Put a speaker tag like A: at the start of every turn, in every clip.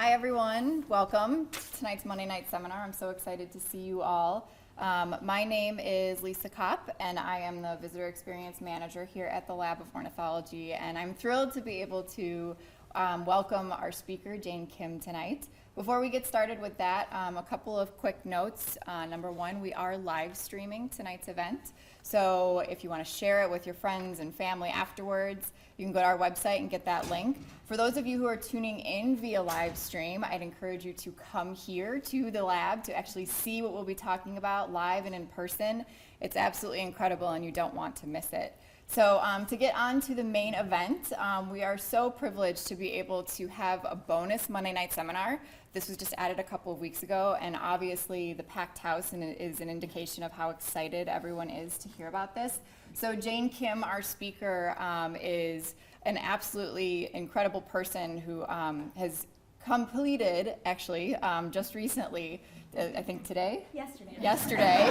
A: Hi everyone, welcome to tonight's Monday night seminar. I'm so excited to see you all. My name is Lisa Kopp and I am the Visitor Experience Manager here at the Lab of Ornithology, and I'm thrilled to be able to welcome our speaker, Jane Kim, tonight. Before we get started with that, a couple of quick notes. Number one, we are live streaming tonight's event. So if you want to share it with your friends and family afterwards, you can go to our website and get that link. For those of you who are tuning in via live stream, I'd encourage you to come here to the lab to actually see what we'll be talking about live and in person. It's absolutely incredible and you don't want to miss it. So to get on to the main event, we are so privileged to be able to have a bonus Monday night seminar. This was just added a couple of weeks ago, and obviously the packed house is an indication of how excited everyone is to hear about this. So Jane Kim, our speaker, is an absolutely incredible person who has completed, actually, just recently, I think today? Yesterday.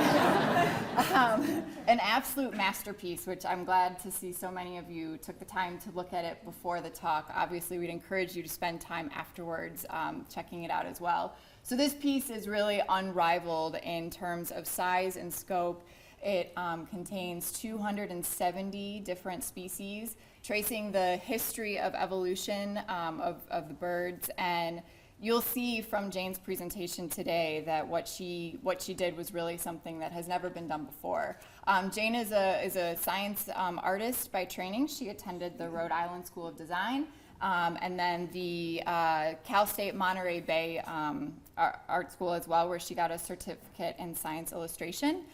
A: An absolute masterpiece, which I'm glad to see so many of you took the time to look at it before the talk. Obviously, we'd encourage you to spend time afterwards checking it out as well. So this piece is really unrivaled in terms of size and scope. It contains 270 different species, tracing the history of evolution of the birds, and you'll see from Jane's presentation today that what she did was really something that has never been done before. Jane is a science artist by training. She attended the Rhode Island School of Design and then the Cal State Monterey Bay Art School as well, where she got a certificate in science illustration.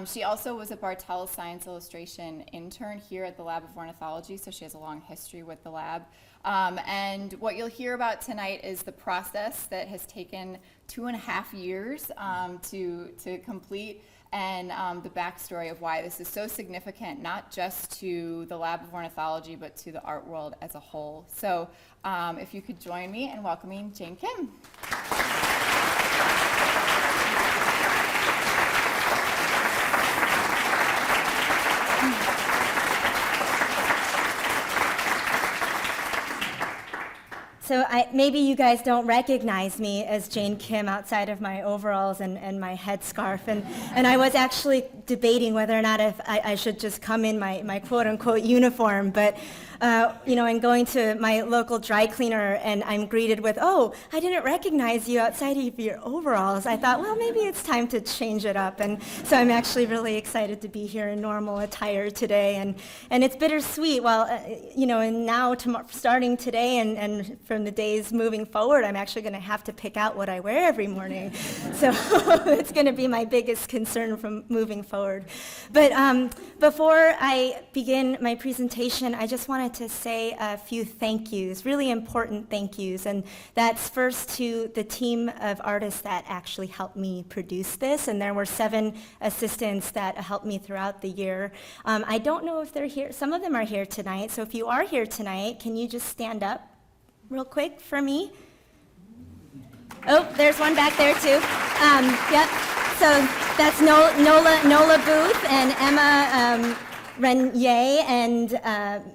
A: She also was a Bartell Science Illustration intern here at the Lab of Ornithology, so she has a long history with the lab. And what you'll hear about tonight is the process that has taken 2.5 years to complete, and the backstory of why this is so significant, not just to the Lab of Ornithology, but to the art world as a whole. So if you could join me in welcoming Jane Kim.
B: So maybe you guys don't recognize me as Jane Kim outside of my overalls and my headscarf. And I was actually debating whether or not if I should just come in my quote-unquote uniform. But, and going to my local dry cleaner, and I'm greeted with, "Oh, I didn't recognize you outside of your overalls." I thought, well, maybe it's time to change it up. And so I'm actually really excited to be here in normal attire today. And it's bittersweet. Well, and now starting today and from the days moving forward, I'm actually going to have to pick out what I wear every morning. So it's going to be my biggest concern from moving forward. But before I begin my presentation, I just wanted to say a few thank yous, really important thank yous. And that's first to the team of artists that actually helped me produce this. And there were 7 assistants that helped me throughout the year. I don't know if they're here. Some of them are here tonight. So if you are here tonight, can you just stand up real quick for me? Oh, there's one back there too. Yep. So that's Nola Booth and Emma Renier and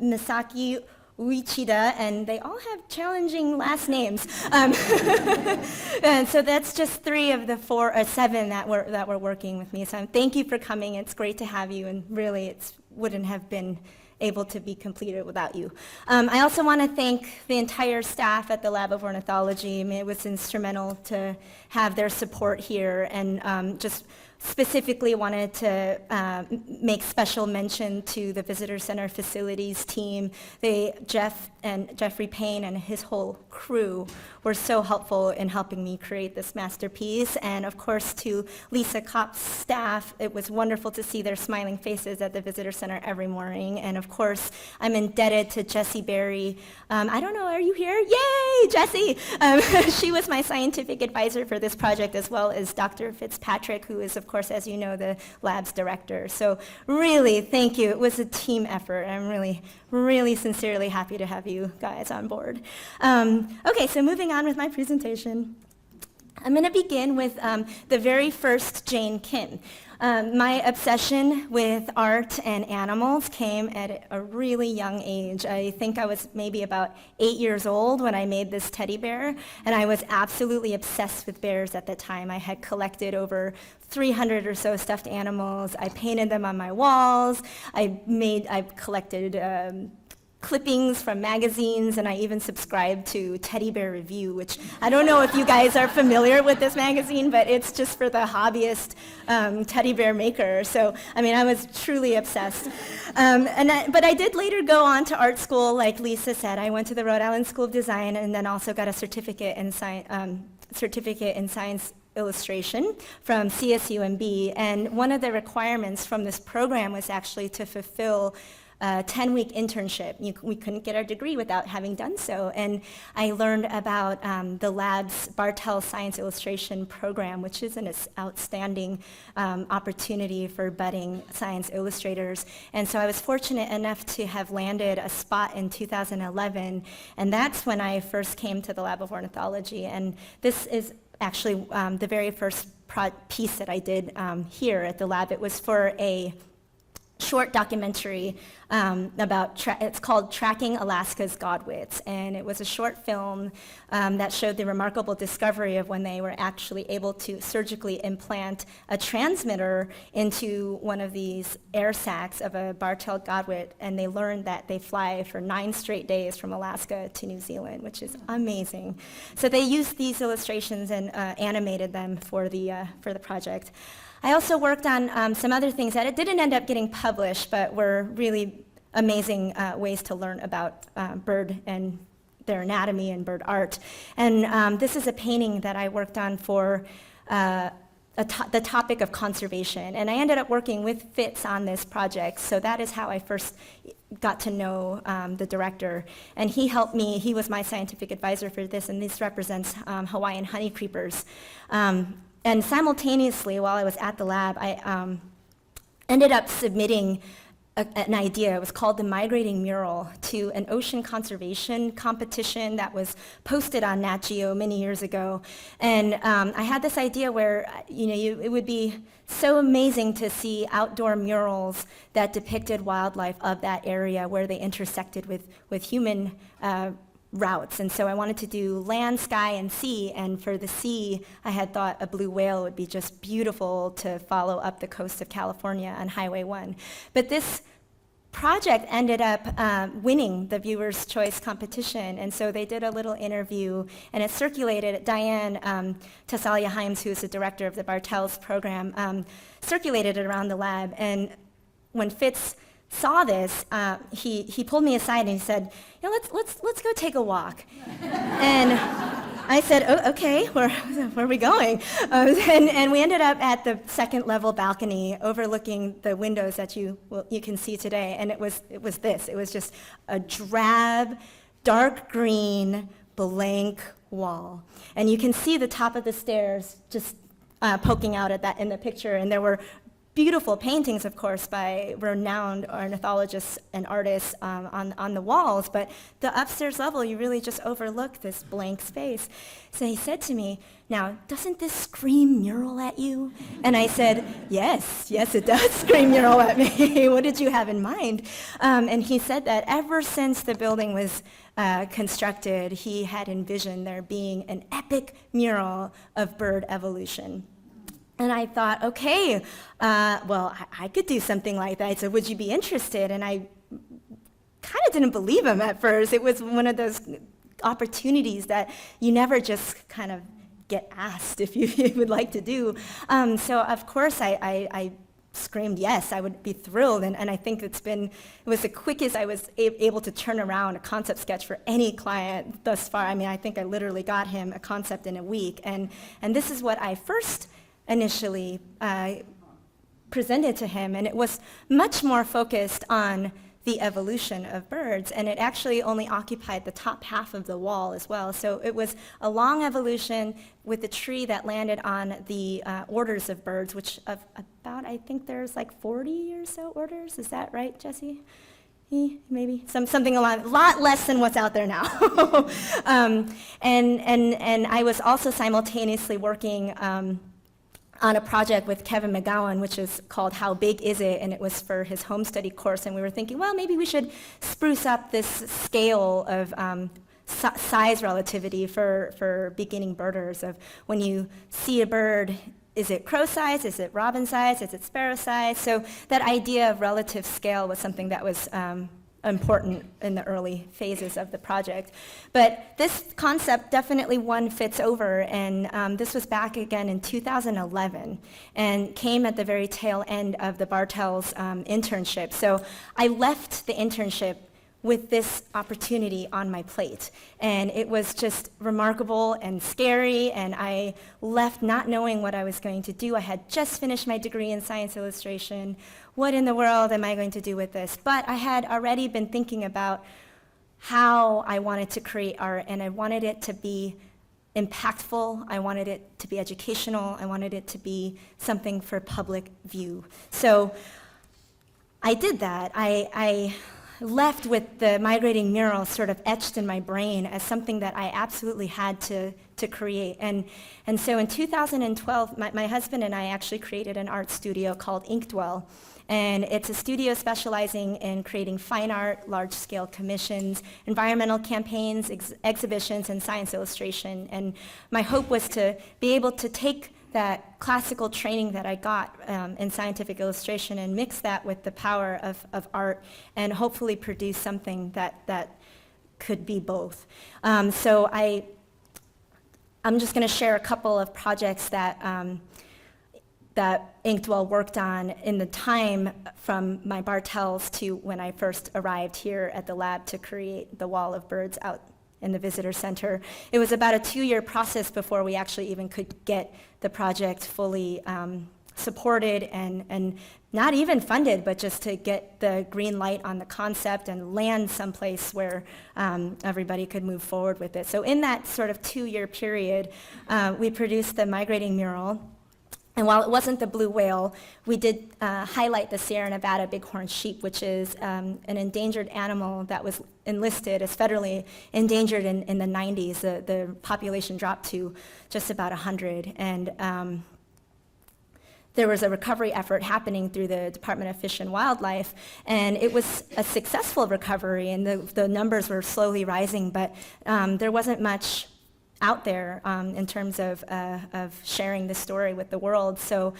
B: Misaki Uichida, and they all have challenging last names. And so that's just 3 of the 7 that were working with me. So thank you for coming. It's great to have you, and really it wouldn't have been able to be completed without you. I also want to thank the entire staff at the Lab of Ornithology. I mean, it was instrumental to have their support here, and just specifically wanted to make special mention to the Visitor Center facilities team. Jeffrey Payne and his whole crew were so helpful in helping me create this masterpiece. And of course to Lisa Kopp's staff, it was wonderful to see their smiling faces at the Visitor Center every morning. And of course, I'm indebted to Jessie Berry. I don't know, are you here? Yay, Jessie! She was my scientific advisor for this project, as well as Dr. Fitzpatrick, who is, of course, as you know, the lab's director. So really, thank you. It was a team effort. I'm really, really sincerely happy to have you guys on board. Okay, so moving on with my presentation. I'm going to begin with the very first Jane Kim. My obsession with art and animals came at a really young age. I think I was maybe about 8 years old when I made this teddy bear, and I was absolutely obsessed with bears at the time. I had collected over 300 or so stuffed animals. I painted them on my walls. I collected clippings from magazines, and I even subscribed to Teddy Bear Review, which I don't know if you guys are familiar with this magazine, but it's just for the hobbyist teddy bear maker. So, I mean, I was truly obsessed. But I did later go on to art school, like Lisa said. I went to the Rhode Island School of Design and then also got a certificate in science illustration from CSUMB. And one of the requirements from this program was actually to fulfill a 10-week internship. We couldn't get our degree without having done so. And I learned about the lab's Bartell Science Illustration program, which is an outstanding opportunity for budding science illustrators. And so I was fortunate enough to have landed a spot in 2011. And that's when I first came to the Lab of Ornithology. And this is actually the very first piece that I did here at the lab. It was for a short documentary it's called Tracking Alaska's Godwits, and it was a short film that showed the remarkable discovery of when they were actually able to surgically implant a transmitter into one of these air sacs of a Bartell Godwit, and they learned that they fly for 9 straight days from Alaska to New Zealand, which is amazing. So they used these illustrations and animated them for the project. I also worked on some other things that it didn't end up getting published, but were really amazing ways to learn about bird and their anatomy and bird art. And this is a painting that I worked on for the topic of conservation. And I ended up working with Fitz on this project, so that is how I first got to know the director. And he helped me. He was my scientific advisor for this, and this represents Hawaiian honeycreepers. And simultaneously, while I was at the lab, I ended up submitting an idea. It was called the Migrating Mural to an ocean conservation competition that was posted on Nat Geo many years ago. And I had this idea where it would be so amazing to see outdoor murals that depicted wildlife of that area where they intersected with human routes. And so I wanted to do land, sky, and sea, and for the sea, I had thought a blue whale would be just beautiful to follow up the coast of California on Highway 1. But this project ended up winning the Viewer's Choice competition, and so they did a little interview, and it circulated. Diane Tassalia-Himes, who is the director of the Bartell's program, circulated it around the lab, and when Fitz saw this, he pulled me aside and he said, let's go take a walk. And I said, oh, okay, where are we going? And we ended up at the second level balcony overlooking the windows that you can see today. And it was this. It was just a drab, dark green, blank wall. And you can see the top of the stairs just poking out at that in the picture. And there were beautiful paintings, of course, by renowned ornithologists and artists on the walls, but the upstairs level, you really just overlook this blank space. So he said to me, now, doesn't this scream mural at you? And I said, yes, it does scream mural at me. What did you have in mind? And he said that ever since the building was constructed, he had envisioned there being an epic mural of bird evolution. And I thought, okay, well, I could do something like that. So would you be interested? And I kind of didn't believe him at first. It was one of those opportunities that you never just kind of get asked if you would like to do. So of course I screamed yes, I would be thrilled. And I think it was the quickest I was able to turn around a concept sketch for any client thus far. I mean, I think I literally got him a concept in a week. And this is what I first initially presented to him, and it was much more focused on the evolution of birds, and it actually only occupied the top half of the wall as well. So it was a long evolution with a tree that landed on the orders of birds, which of about, I think there's like 40 or so orders. Is that right, Jesse? maybe something a lot less than what's out there now. And I was also simultaneously working on a project with Kevin McGowan, which is called How Big Is It? And it was for his home study course. And we were thinking, well, maybe we should spruce up this scale of size relativity for beginning birders, of when you see a bird, is it crow size, is it robin size, is it sparrow size? So that idea of relative scale was something that was important in the early phases of the project. But this concept definitely one fits over, and this was back again in 2011 and came at the very tail end of the Bartels internship. So I left the internship with this opportunity on my plate. And it was just remarkable and scary, and I left not knowing what I was going to do. I had just finished my degree in science illustration. What in the world am I going to do with this? But I had already been thinking about how I wanted to create art, and I wanted it to be impactful, I wanted it to be educational, I wanted it to be something for public view. So I did that. I left with the migrating mural sort of etched in my brain as something that I absolutely had to create. And so in 2012, my husband and I actually created an art studio called Inkwell. And it's a studio specializing in creating fine art, large-scale commissions, environmental campaigns, exhibitions, and science illustration. And my hope was to be able to take that classical training that I got in scientific illustration and mix that with the power of art and hopefully produce something that could be both. So I'm just going to share a couple of projects that Inkwell worked on in the time from my Bartels to when I first arrived here at the lab to create the wall of birds out in the visitor center. It was about a 2-year process before we actually even could get the project fully supported and not even funded, but just to get the green light on the concept and land someplace where everybody could move forward with it. So in that sort of 2-year period, we produced the migrating mural. And while it wasn't the blue whale, we did highlight the Sierra Nevada bighorn sheep, which is an endangered animal that was enlisted as federally endangered in the 90s. The population dropped to just about 100. And there was a recovery effort happening through the Department of Fish and Wildlife, and it was a successful recovery, and the numbers were slowly rising, but there wasn't much out there in terms of sharing the story with the world. So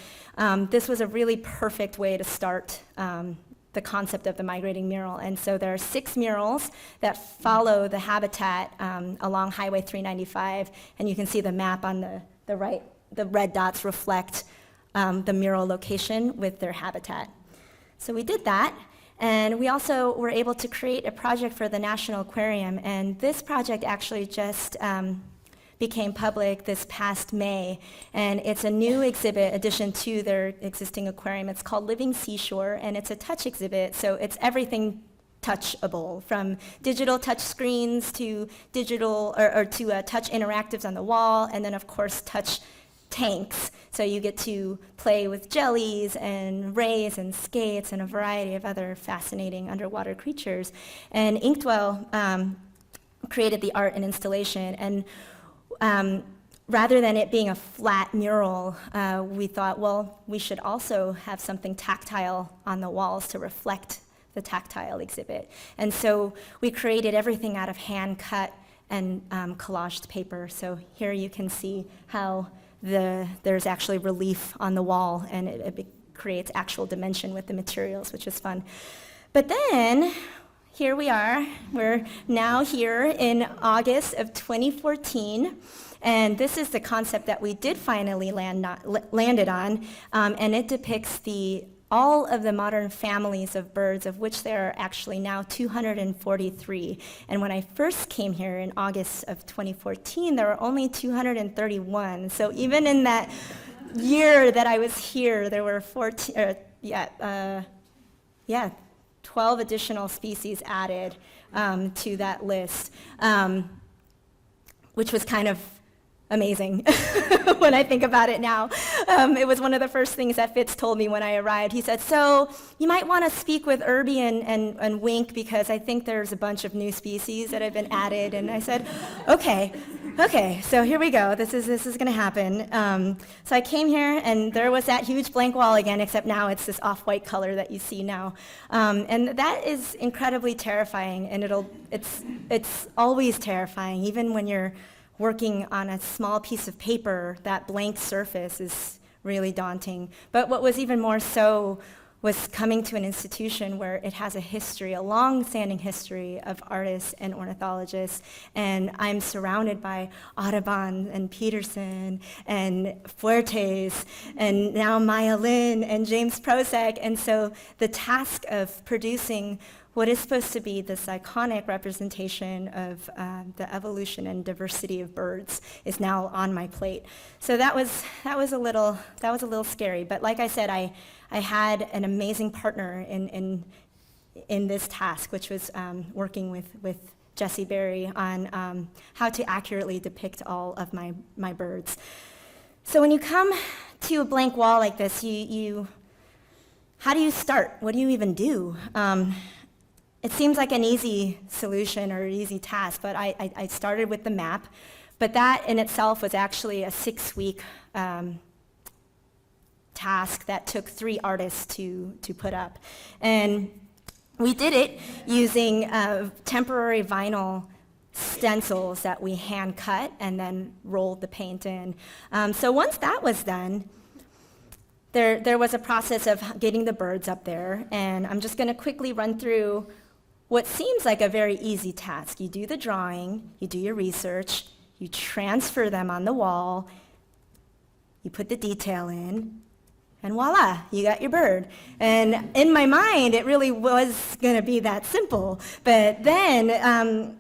B: this was a really perfect way to start the concept of the migrating mural. And so there are 6 murals that follow the habitat along Highway 395, and you can see the map on the right. The red dots reflect the mural location with their habitat. So we did that. And we also were able to create a project for the National Aquarium, and this project actually just became public this past May, and it's a new exhibit addition to their existing aquarium. It's called Living Seashore, and it's a touch exhibit, so it's everything touchable, from digital touch screens to digital or to touch interactives on the wall, and then of course touch tanks. So you get to play with jellies and rays and skates and a variety of other fascinating underwater creatures. And Inkwell created the art and installation, and rather than it being a flat mural, we thought, well, we should also have something tactile on the walls to reflect the tactile exhibit. And so we created everything out of hand-cut and collaged paper. So here you can see how there's actually relief on the wall, and it creates actual dimension with the materials, which is fun. But then, here we are. We're now here in August of 2014, and this is the concept that we did finally landed on, and it depicts all of the modern families of birds, of which there are actually now 243. And when I first came here in August of 2014, there were only 231. So even in that year that I was here, there were 12 additional species added to that list, which was kind of amazing when I think about it now. It was one of the first things that Fitz told me when I arrived. He said, so you might want to speak with Irby and Wink because I think there's a bunch of new species that have been added. And I said, okay, so here we go. This is going to happen. So I came here and there was that huge blank wall again, except now it's this off-white color that you see now. And that is incredibly terrifying, and it's always terrifying, even when you're working on a small piece of paper. That blank surface is really daunting. But what was even more so was coming to an institution where it has a history, a long-standing history of artists and ornithologists, and I'm surrounded by Audubon and Peterson and Fuertes and now Maya Lin and James Prosek, and so the task of producing what is supposed to be this iconic representation of the evolution and diversity of birds is now on my plate. So that was a little scary. But like I said, I had an amazing partner in this task, which was working with Jessie Berry on how to accurately depict all of my birds. So when you come to a blank wall like this, how do you start? What do you even do? It seems like an easy solution or easy task, but I started with the map. But that in itself was actually a 6-week task that took 3 artists to put up. And we did it using temporary vinyl stencils that we hand cut and then rolled the paint in. So once that was done, there was a process of getting the birds up there, and I'm just going to quickly run through what seems like a very easy task. You do the drawing, you do your research, you transfer them on the wall, you put the detail in, and voila, you got your bird. And in my mind, it really was going to be that simple. But then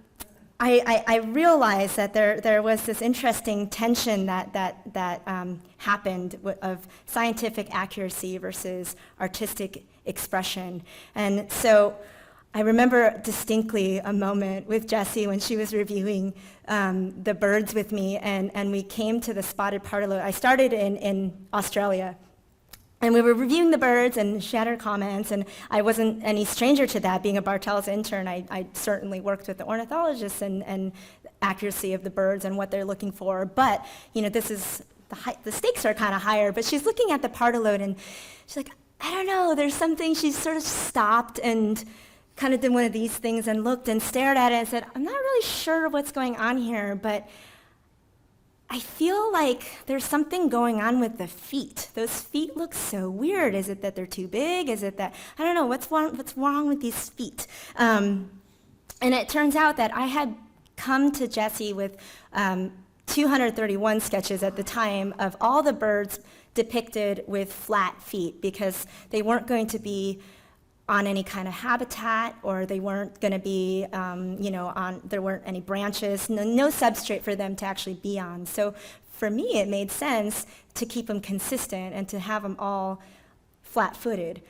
B: I realized that there was this interesting tension that happened of scientific accuracy versus artistic expression. And so I remember distinctly a moment with Jessie when she was reviewing the birds with me, and we came to the spotted pardalote. I started in Australia, and we were reviewing the birds, and she had her comments, and I wasn't any stranger to that. Being a Bartels intern, I certainly worked with the ornithologists and accuracy of the birds and what they're looking for. But, this is, the stakes are kind of higher, but she's looking at the pardalote, and she's like, I don't know, there's something. She sort of stopped and kind of did one of these things and looked and stared at it and said, I'm not really sure what's going on here, but I feel like there's something going on with the feet. Those feet look so weird. Is it that they're too big? Is it that, I don't know, what's wrong with these feet? And it turns out that I had come to Jessie with 231 sketches at the time of all the birds depicted with flat feet, because they weren't going to be on any kind of habitat, or they weren't going to be, there weren't any branches, no substrate for them to actually be on. So for me, it made sense to keep them consistent and to have them all flat-footed.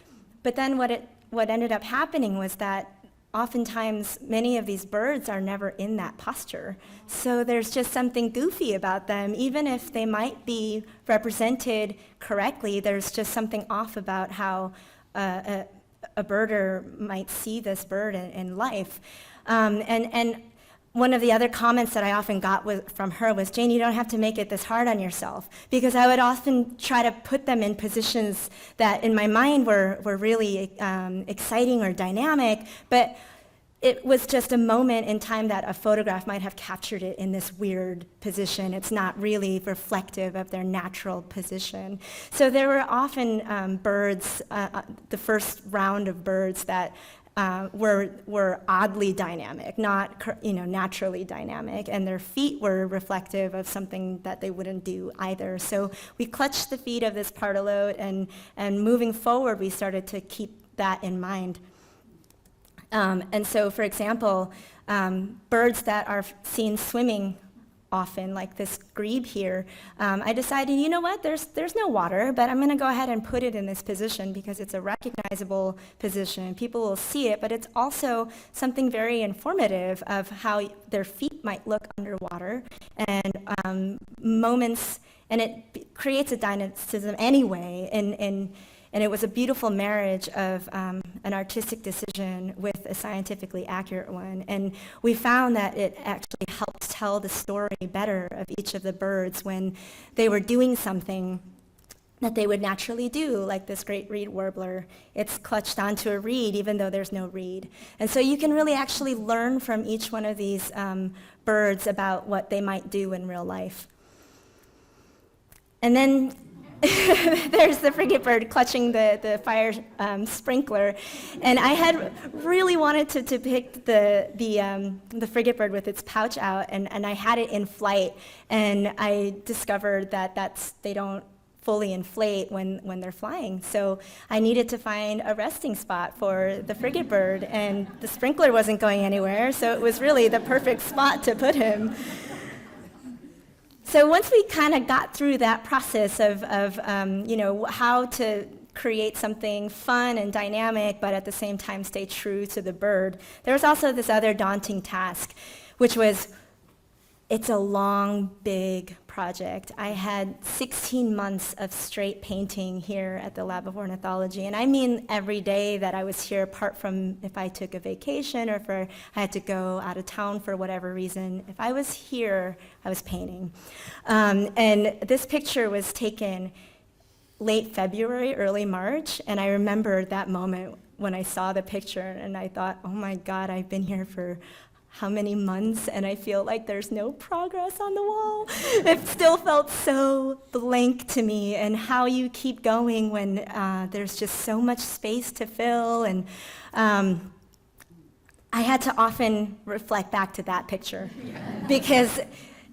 B: But then what ended up happening was that oftentimes many of these birds are never in that posture. So there's just something goofy about them. Even if they might be represented correctly, there's just something off about how a birder might see this bird in life. And one of the other comments that I often got from her was, Jane, you don't have to make it this hard on yourself. Because I would often try to put them in positions that in my mind were really exciting or dynamic, but it was just a moment in time that a photograph might have captured it in this weird position. It's not really reflective of their natural position. So there were often birds, the first round of birds that were oddly dynamic, not naturally dynamic, and their feet were reflective of something that they wouldn't do either. So we clutched the feet of this pardalote, and moving forward, we started to keep that in mind. And so, for example, birds that are seen swimming often, like this grebe here, I decided, you know what, there's no water, but I'm going to go ahead and put it in this position because it's a recognizable position. People will see it, but it's also something very informative of how their feet might look underwater, and moments, and it creates a dynamism anyway, and it was a beautiful marriage of an artistic decision with a scientifically accurate one. And we found that it actually helped tell the story better of each of the birds when they were doing something that they would naturally do, like this great reed warbler. It's clutched onto a reed even though there's no reed. And so you can really actually learn from each one of these birds about what they might do in real life. And then there's the frigate bird clutching the fire sprinkler, and I had really wanted to depict the frigate bird with its pouch out, and I had it in flight, and I discovered that they don't fully inflate when they're flying. So I needed to find a resting spot for the frigate bird, and the sprinkler wasn't going anywhere, so it was really the perfect spot to put him. So once we kind of got through that process of how to create something fun and dynamic, but at the same time stay true to the bird, there was also this other daunting task, which was, it's a long, big project. I had 16 months of straight painting here at the Lab of Ornithology, and I mean every day that I was here, apart from if I took a vacation or if I had to go out of town for whatever reason. If I was here, I was painting. And this picture was taken late February, early March, and I remember that moment when I saw the picture, and I thought, oh my God, I've been here for how many months, and I feel like there's no progress on the wall. It still felt so blank to me, and how you keep going when there's just so much space to fill. And I had to often reflect back to that picture, because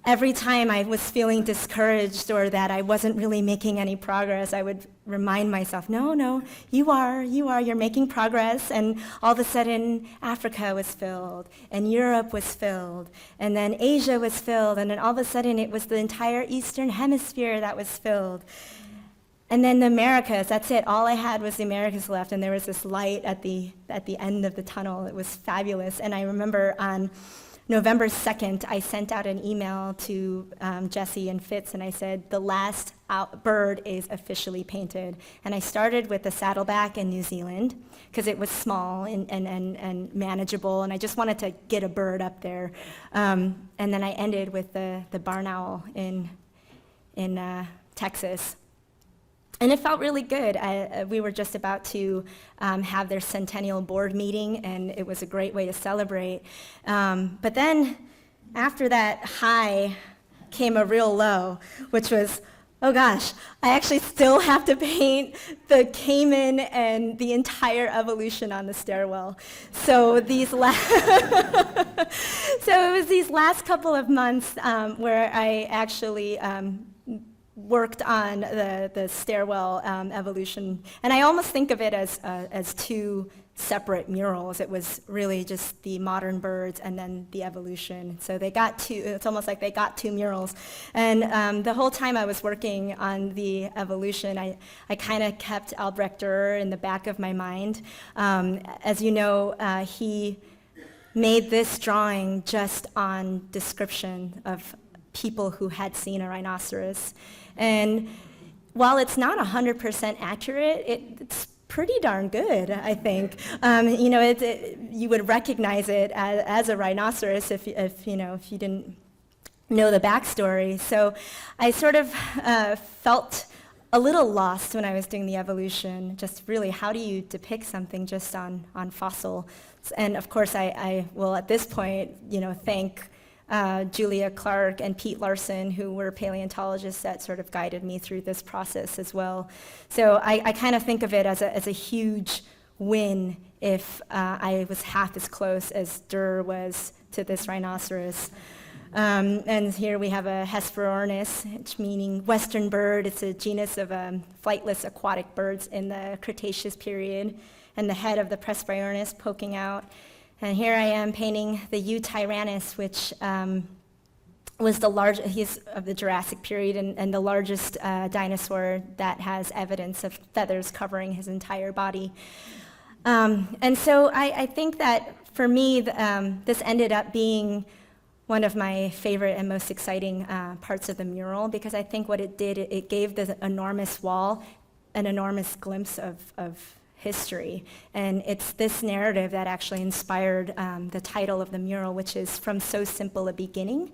B: every time I was feeling discouraged or that I wasn't really making any progress, I would remind myself, no, you're making progress. And all of a sudden, Africa was filled, and Europe was filled, and then Asia was filled, and then all of a sudden it was the entire Eastern Hemisphere that was filled. And then the Americas, that's it. All I had was the Americas left, and there was this light at the end of the tunnel. It was fabulous. And I remember on November 2nd, I sent out an email to Jesse and Fitz, and I said, the last bird is officially painted. And I started with the saddleback in New Zealand, because it was small and manageable, and I just wanted to get a bird up there. And then I ended with the barn owl in Texas. And it felt really good. We were just about to have their centennial board meeting, and it was a great way to celebrate. But then after that high came a real low, which was, oh gosh, I actually still have to paint the caiman and the entire evolution on the stairwell. So so it was these last couple of months where I actually worked on the stairwell evolution, and I almost think of it as two separate murals. It was really just the modern birds and then the evolution. So they got two. It's almost like they got two murals. And the whole time I was working on the evolution, I kind of kept Albrecht Dürer in the back of my mind. As you know, he made this drawing just on description of people who had seen a rhinoceros. And while it's not 100% accurate, it's pretty darn good, I think. You would recognize it as a rhinoceros if you didn't know the backstory. So I sort of felt a little lost when I was doing the evolution. Just really, how do you depict something just on fossil? And of course, I will at this point, thank Julia Clark and Pete Larson, who were paleontologists that sort of guided me through this process as well. So I kind of think of it as a huge win if I was half as close as Dürer was to this rhinoceros. And here we have a Hesperornis, which meaning western bird. It's a genus of flightless aquatic birds in the Cretaceous period, and the head of the Presbyornis poking out. And here I am painting the U. tyrannus, which was the largest, he's of the Jurassic period, and the largest dinosaur that has evidence of feathers covering his entire body. And so I think that for me, this ended up being one of my favorite and most exciting parts of the mural, because I think what it did, it gave the enormous wall an enormous glimpse of history. And it's this narrative that actually inspired the title of the mural, which is From So Simple a Beginning.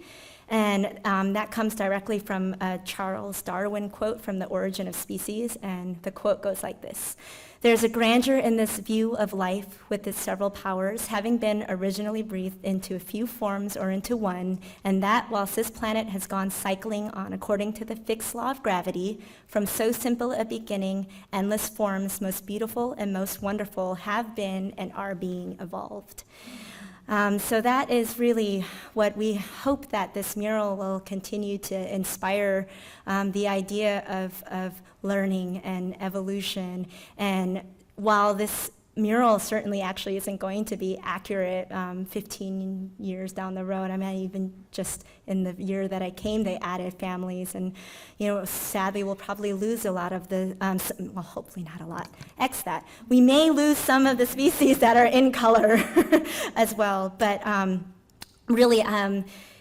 B: And that comes directly from a Charles Darwin quote from The Origin of Species, and the quote goes like this: "There's a grandeur in this view of life with its several powers, having been originally breathed into a few forms or into one, and that whilst this planet has gone cycling on according to the fixed law of gravity, from so simple a beginning, endless forms, most beautiful and most wonderful, have been and are being evolved." So that is really what we hope that this mural will continue to inspire, the idea of learning and evolution. And while this mural certainly actually isn't going to be accurate 15 years down the road, I mean, even just in the year that I came, they added families, and sadly we'll probably lose a lot of the, well, hopefully not a lot, that. We may lose some of the species that are in color as well, but really,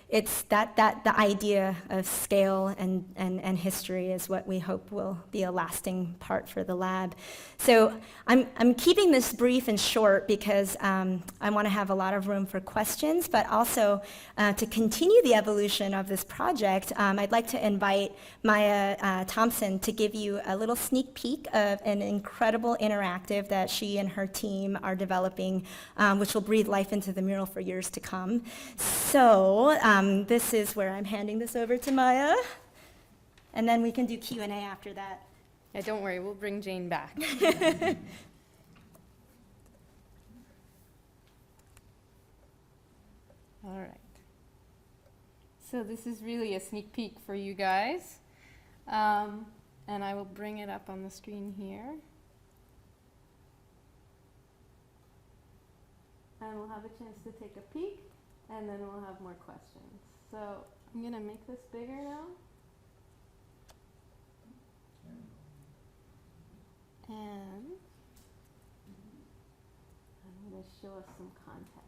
B: it's the idea of scale and history is what we hope will be a lasting part for the lab. So I'm keeping this brief and short because I want to have a lot of room for questions, but also to continue the evolution of this project, I'd like to invite Maya Thompson to give you a little sneak peek of an incredible interactive that she and her team are developing, which will breathe life into the mural for years to come. So this is where I'm handing this over to Maya, and then we can do Q&A after that.
C: Yeah, don't worry, we'll bring Jane back. All right. So this is really a sneak peek for you guys. And I will bring it up on the screen here. And we'll have a chance to take a peek, and then we'll have more questions. So I'm going to make this bigger now. And I'm going to show us some context.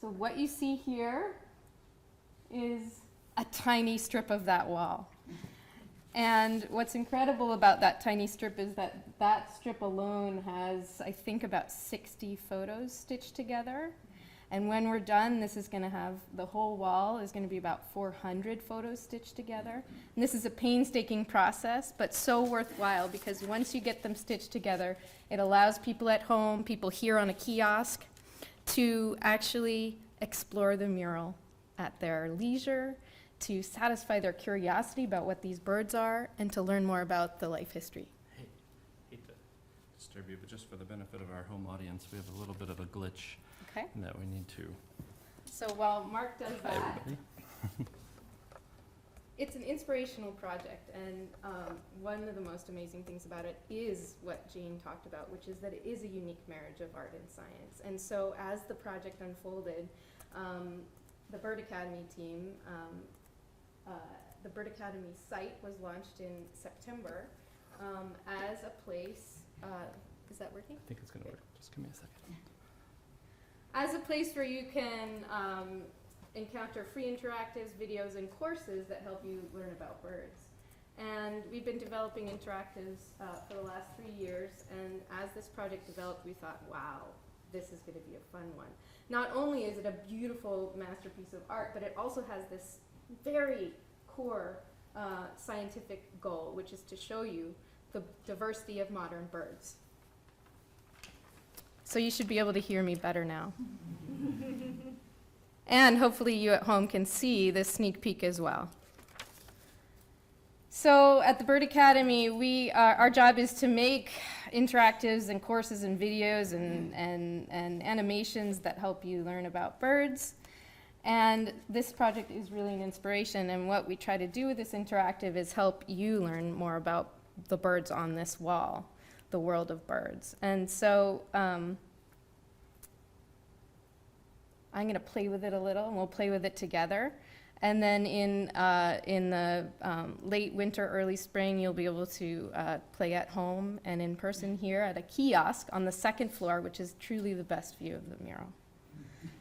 C: So what you see here is a tiny strip of that wall. And what's incredible about that tiny strip is that that strip alone has, I think, about 60 photos stitched together. And when we're done, this is going to have, the whole wall is going to be about 400 photos stitched together. And this is a painstaking process, but so worthwhile, because once you get them stitched together, it allows people at home, people here on a kiosk, to actually explore the mural at their leisure, to satisfy their curiosity about what these birds are, and to learn more about the life history.
D: Hey, hate to disturb you, but just for the benefit of our home audience, we have a little bit of a glitch
C: Okay.
D: that we need to.
C: So while Mark does
D: Hi,
C: that,
D: everybody.
C: it's an inspirational project, and one of the most amazing things about it is what Jane talked about, which is that it is a unique marriage of art and science. And so as the project unfolded, the Bird Academy team, the Bird Academy site was launched in September as a place, is that working?
D: I think it's going to work. Just give me a second.
C: As a place where you can encounter free interactives, videos, and courses that help you learn about birds. And we've been developing interactives for the last 3 years, and as this project developed, we thought, wow, this is going to be a fun one. Not only is it a beautiful masterpiece of art, but it also has this very core scientific goal, which is to show you the diversity of modern birds. So you should be able to hear me better now. And hopefully you at home can see this sneak peek as well. So at the Bird Academy, our job is to make interactives and courses and videos and animations that help you learn about birds. And this project is really an inspiration, and what we try to do with this interactive is help you learn more about the birds on this wall, the world of birds. And so I'm going to play with it a little, and we'll play with it together. And then in the late winter, early spring, you'll be able to play at home and in person here at a kiosk on the second floor, which is truly the best view of the mural.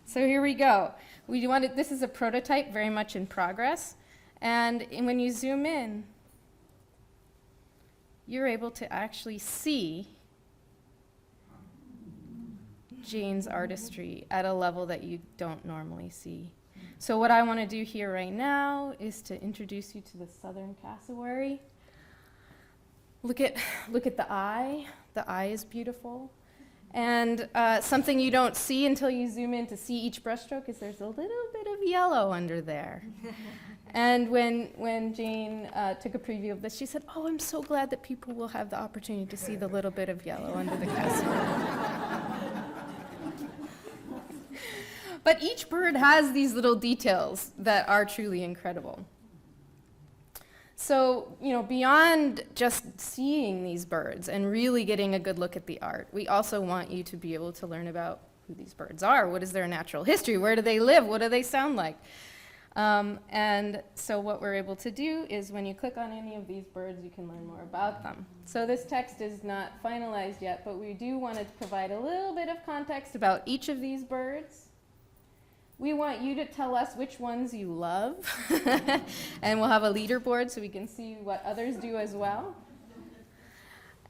C: So here we go. This is a prototype, very much in progress. And when you zoom in, you're able to actually see Jane's artistry at a level that you don't normally see. So what I want to do here right now is to introduce you to the southern cassowary. Look at the eye. The eye is beautiful. And something you don't see until you zoom in to see each brushstroke is there's a little bit of yellow under there. And when Jane took a preview of this, she said, "Oh, I'm so glad that people will have the opportunity to see the little bit of yellow under the cassowary." But each bird has these little details that are truly incredible. So, beyond just seeing these birds and really getting a good look at the art, we also want you to be able to learn about who these birds are. What is their natural history? Where do they live? What do they sound like? And so what we're able to do is when you click on any of these birds, you can learn more about them. So this text is not finalized yet, but we do want to provide a little bit of context about each of these birds. We want you to tell us which ones you love, and we'll have a leaderboard so we can see what others do as well.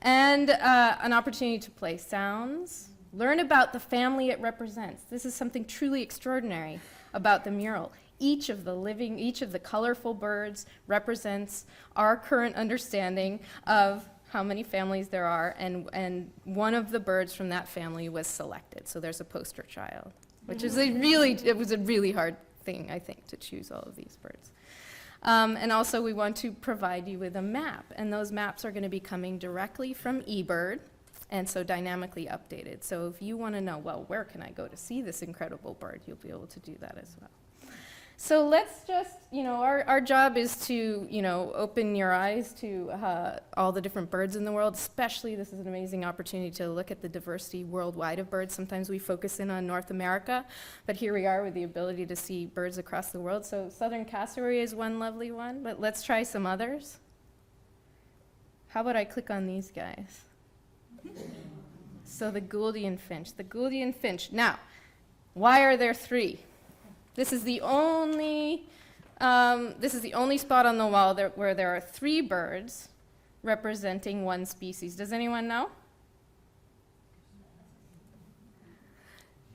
C: And an opportunity to play sounds, learn about the family it represents. This is something truly extraordinary about the mural. Each of the colorful birds represents our current understanding of how many families there are, and one of the birds from that family was selected. So there's a poster child, which is it was a really hard thing, I think, to choose all of these birds. And also we want to provide you with a map, and those maps are going to be coming directly from eBird, and so dynamically updated. So if you want to know, well, where can I go to see this incredible bird, you'll be able to do that as well. So let's just, our job is to, open your eyes to all the different birds in the world, especially this is an amazing opportunity to look at the diversity worldwide of birds. Sometimes we focus in on North America, but here we are with the ability to see birds across the world. So southern cassowary is one lovely one, but let's try some others. How about I click on these guys? So the Gouldian finch. The Gouldian finch. Now, why are there three? This is the only spot on the wall where there are three birds representing one species. Does anyone know?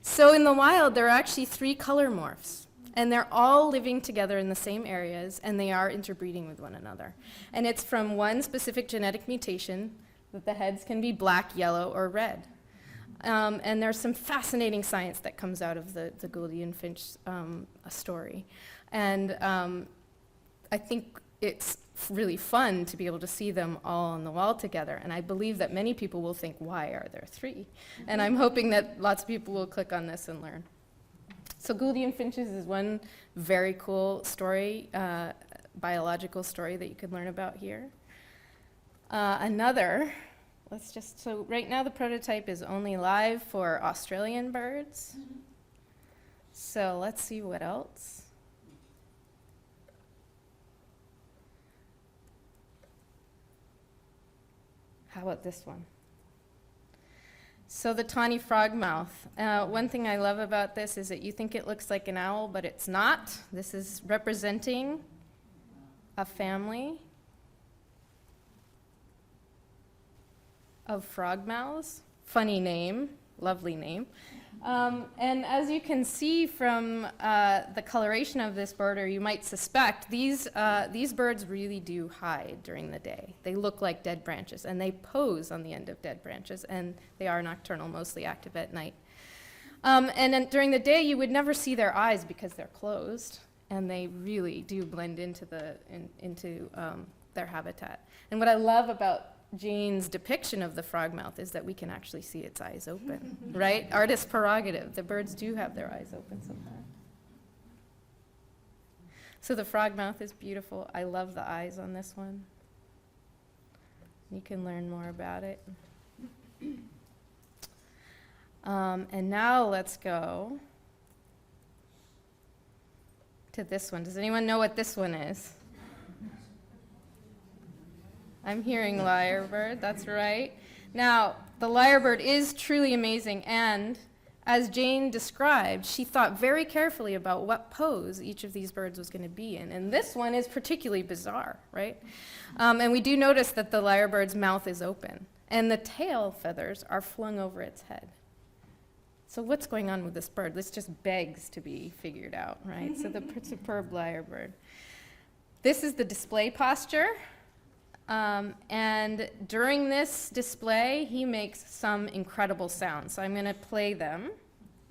C: So in the wild, there are actually three color morphs, and they're all living together in the same areas, and they are interbreeding with one another. And it's from one specific genetic mutation that the heads can be black, yellow, or red. And there's some fascinating science that comes out of the Gouldian finch story. And I think it's really fun to be able to see them all on the wall together. And I believe that many people will think, why are there three? And I'm hoping that lots of people will click on this and learn. So Gouldian finches is one very cool story, biological story that you could learn about here. Another. So right now the prototype is only live for Australian birds. So let's see what else. How about this one? So the tawny frogmouth. One thing I love about this is that you think it looks like an owl, but it's not. This is representing a family of frogmouths. Funny name, lovely name. And as you can see from the coloration of this bird, or you might suspect, these birds really do hide during the day. They look like dead branches, and they pose on the end of dead branches, and they are nocturnal, mostly active at night. And then during the day, you would never see their eyes because they're closed, and they really do blend into their habitat. And what I love about Jane's depiction of the frogmouth is that we can actually see its eyes open, right? Artist prerogative. The birds do have their eyes open sometimes. So the frogmouth is beautiful. I love the eyes on this one. You can learn more about it. And now let's go to this one. Does anyone know what this one is? I'm hearing lyrebird, that's right. Now, the lyrebird is truly amazing, and as Jane described, she thought very carefully about what pose each of these birds was going to be in, and this one is particularly bizarre, right? And we do notice that the lyrebird's mouth is open, and the tail feathers are flung over its head. So what's going on with this bird? This just begs to be figured out, right? So the superb lyrebird. This is the display posture. And during this display, he makes some incredible sounds. So I'm going to play them.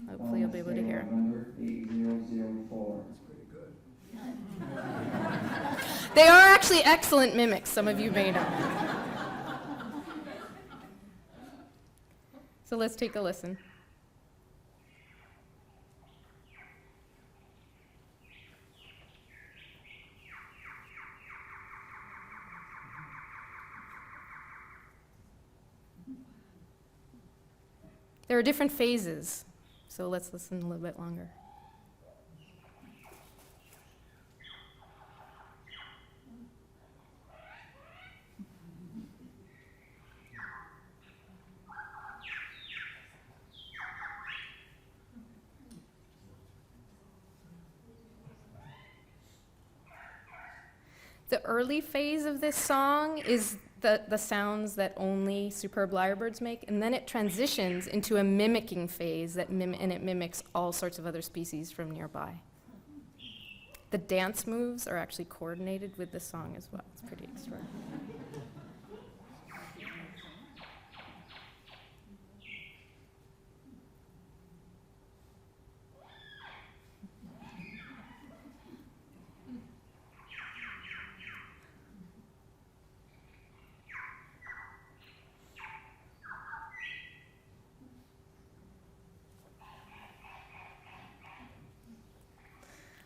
C: Hopefully you'll be able to hear them.
E: 8004.
C: They are actually excellent mimics, some of you may know. So let's take a listen. There are different phases, so let's listen a little bit longer. The early phase of this song is the sounds that only superb lyrebirds make, and then it transitions into a mimicking phase and it mimics all sorts of other species from nearby. The dance moves are actually coordinated with the song as well. It's pretty extraordinary.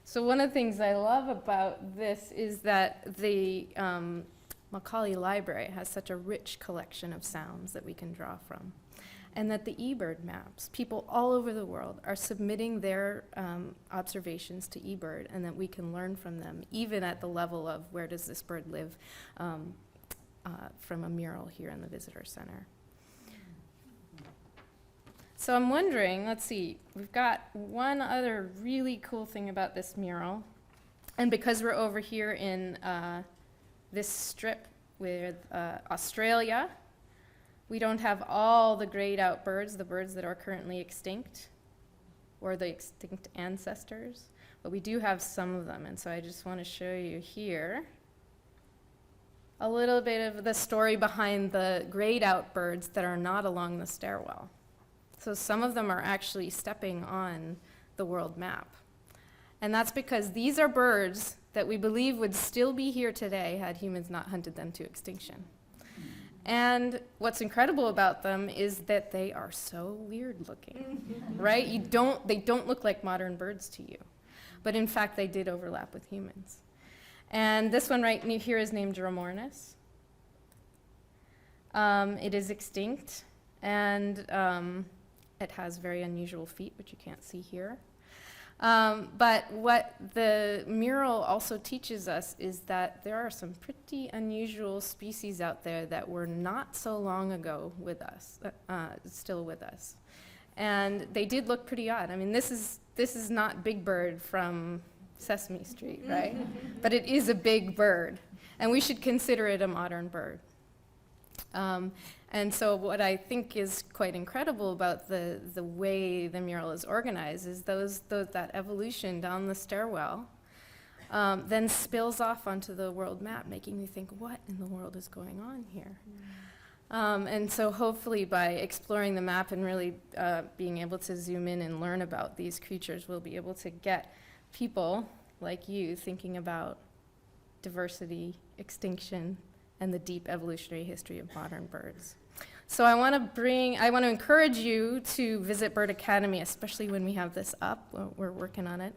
C: So one of the things I love about this is that the Macaulay Library has such a rich collection of sounds that we can draw from. And that the eBird maps, people all over the world are submitting their observations to eBird, and that we can learn from them, even at the level of where does this bird live, from a mural here in the Visitor Center. So I'm wondering, let's see, we've got one other really cool thing about this mural. And because we're over here in this strip with Australia, we don't have all the grayed out birds, the birds that are currently extinct, or the extinct ancestors, but we do have some of them. And so I just want to show you here a little bit of the story behind the grayed out birds that are not along the stairwell. So some of them are actually stepping on the world map. And that's because these are birds that we believe would still be here today had humans not hunted them to extinction. And what's incredible about them is that they are so weird looking, right? They don't look like modern birds to you. But in fact, they did overlap with humans. And this one right here is named Dromornis. It is extinct, and it has very unusual feet, which you can't see here. But what the mural also teaches us is that there are some pretty unusual species out there that were not so long ago with us, still with us. And they did look pretty odd. I mean, this is not Big Bird from Sesame Street, right? But it is a big bird, and we should consider it a modern bird. And so what I think is quite incredible about the way the mural is organized is that evolution down the stairwell then spills off onto the world map, making me think, what in the world is going on here? And so hopefully by exploring the map and really being able to zoom in and learn about these creatures, we'll be able to get people like you thinking about diversity, extinction, and the deep evolutionary history of modern birds. So I want to encourage you to visit Bird Academy, especially when we have this up. We're working on it.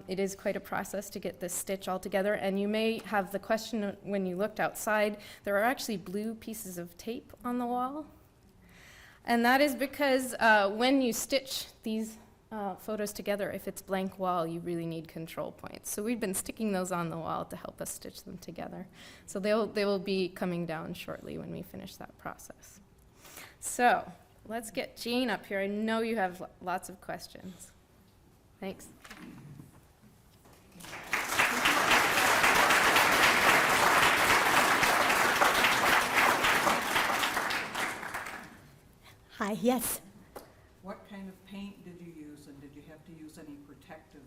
C: It is quite a process to get this stitch all together, and you may have the question when you looked outside, there are actually blue pieces of tape on the wall. And that is because when you stitch these photos together, if it's blank wall, you really need control points. So we've been sticking those on the wall to help us stitch them together. So they will be coming down shortly when we finish that process. So let's get Jean up here. I know you have lots of questions. Thanks.
B: Hi, yes.
F: What kind of paint did you use, and did you have to use any protective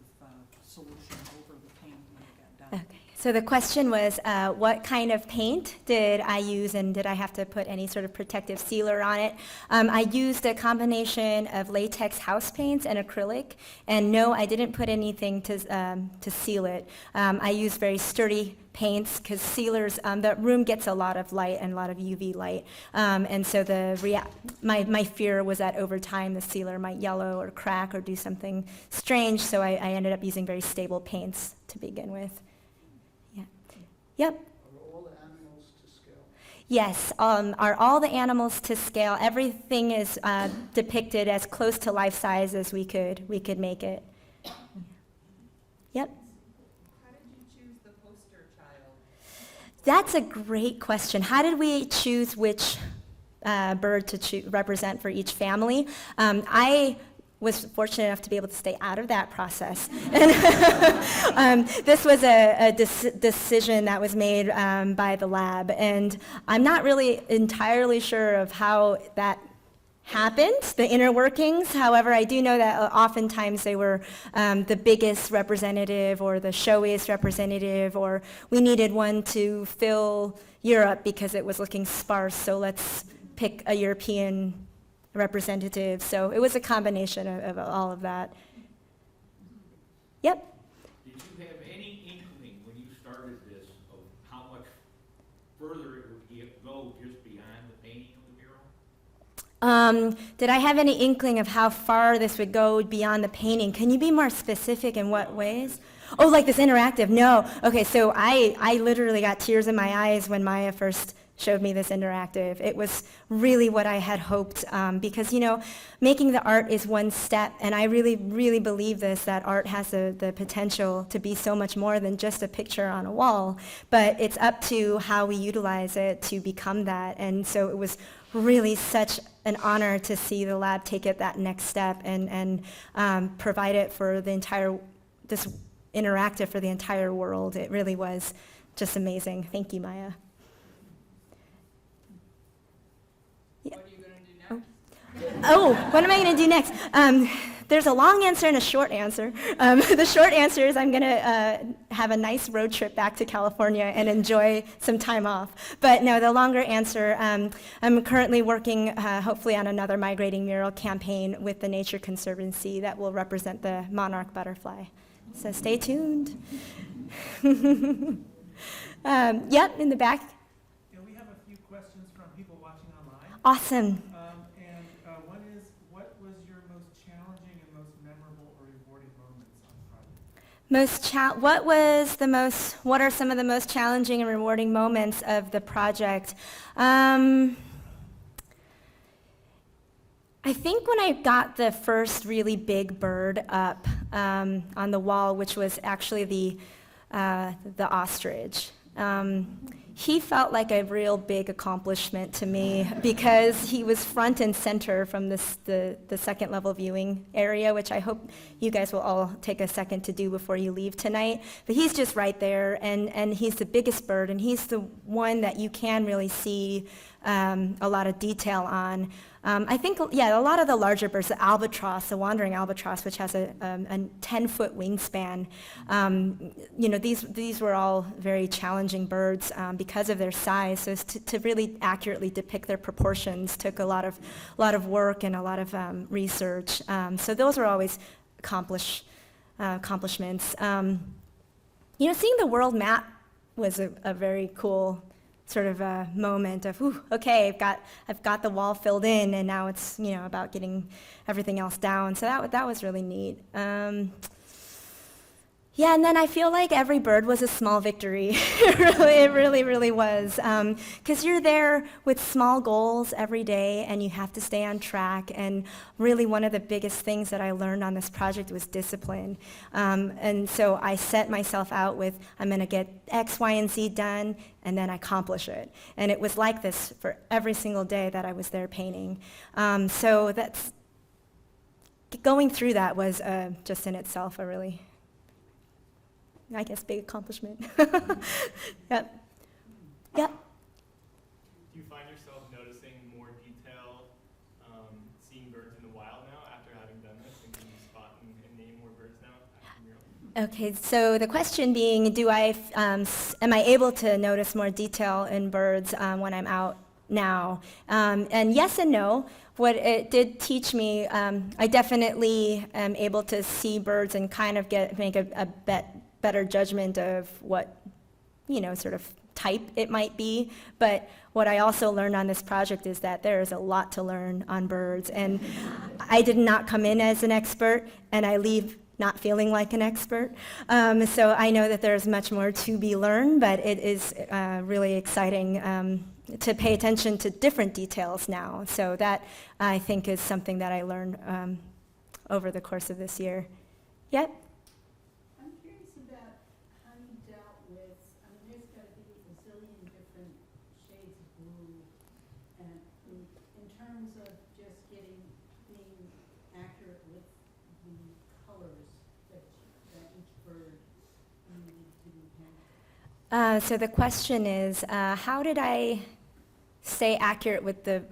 F: solution over the paint when it got done?
B: Okay. So the question was, what kind of paint did I use, and did I have to put any sort of protective sealer on it? I used a combination of latex house paints and acrylic, and no, I didn't put anything to seal it. I used very sturdy paints because sealers, the room gets a lot of light and a lot of UV light, and so my fear was that over time the sealer might yellow or crack or do something strange, so I ended up using very stable paints to begin with. Yeah. Yep.
G: Are all the animals to scale?
B: Yes, are all the animals to scale. Everything is depicted as close to life size as we could make it. Yep.
H: How did you choose the poster child?
B: That's a great question. How did we choose which bird to represent for each family? I was fortunate enough to be able to stay out of that process. And, this was a decision that was made by the lab, and I'm not really entirely sure of how that happened, the inner workings. However, I do know that oftentimes they were the biggest representative or the showiest representative, or we needed one to fill Europe because it was looking sparse, so let's pick a European representative. So it was a combination of all of that. Yep.
I: Did you have any inkling when you started this of how much further it would go just beyond the painting of the mural?
B: Did I have any inkling of how far this would go beyond the painting? Can you be more specific in what ways? Oh, like this interactive? No. Okay, so I literally got tears in my eyes when Maya first showed me this interactive. It was really what I had hoped, because, making the art is one step, and I really, really believe this, that art has the potential to be so much more than just a picture on a wall, but it's up to how we utilize it to become that. And so it was really such an honor to see the lab take it that next step and provide it for this interactive for the entire world. It really was just amazing. Thank you, Maya.
H: What are you going to do next?
B: Oh, what am I going to do next? There's a long answer and a short answer. The short answer is I'm going to have a nice road trip back to California and enjoy some time off. But no, the longer answer, I'm currently working hopefully on another migrating mural campaign with the Nature Conservancy that will represent the monarch butterfly. So stay tuned. Yep, in the back.
G: Yeah, we have a few questions from people watching online.
B: Awesome.
G: One is, what was your most challenging and most memorable or rewarding moments on the project? What are some of the most challenging and rewarding moments of the project? I think when I got the first really big bird up on the wall, which was actually the ostrich. He felt like a real big accomplishment to me because he was front and center from the second level viewing area, which I hope you guys will all take a second to do before you leave tonight. But he's just right there, and he's the biggest bird, and he's the one that you can really see a lot of detail on. I think, a lot of the larger birds, the albatross, the wandering albatross, which has a 10-foot wingspan, these were all very challenging birds because of their size. So to really accurately depict their proportions took a lot of work and a lot of research. So those were always accomplishments. Seeing the world map was a very cool sort of a moment of, okay, I've got the wall filled in, and now it's about getting everything else down. So that was really neat. Yeah, and then I feel like every bird was a small victory. It really, really was. Because you're there with small goals every day, and you have to stay on track. And really, one of the biggest things that I learned on this project was discipline. And so I set myself out with, I'm going to get X, Y, and Z done, and then accomplish it. And it was like this for every single day that I was there painting. So that's going through that was just in itself a really, I guess, big accomplishment. Yep. Yep.
J: Do you find yourself noticing more detail, seeing birds in the wild now after having done this? And can you spot and name more birds now after Mural?
G: Okay, so the question being, am I able to notice more detail in birds when I'm out now? And yes and no. What it did teach me, I definitely am able to see birds and kind of make a better judgment of what, sort of type it might be. But what I also learned on this project is that there is a lot to learn on birds. And I did not come in as an expert, and I leave not feeling like an expert. So I know that there's much more to be learned, but it is really exciting to pay attention to different details now. So that, I think, is something that I learned over the course of this year. Yep?
K: I'm curious about how you dealt with, there's got to be a zillion different shades of blue, and in terms of just being accurate with the colors that each bird needed to be painted.
G: So the question is, how did I stay accurate with the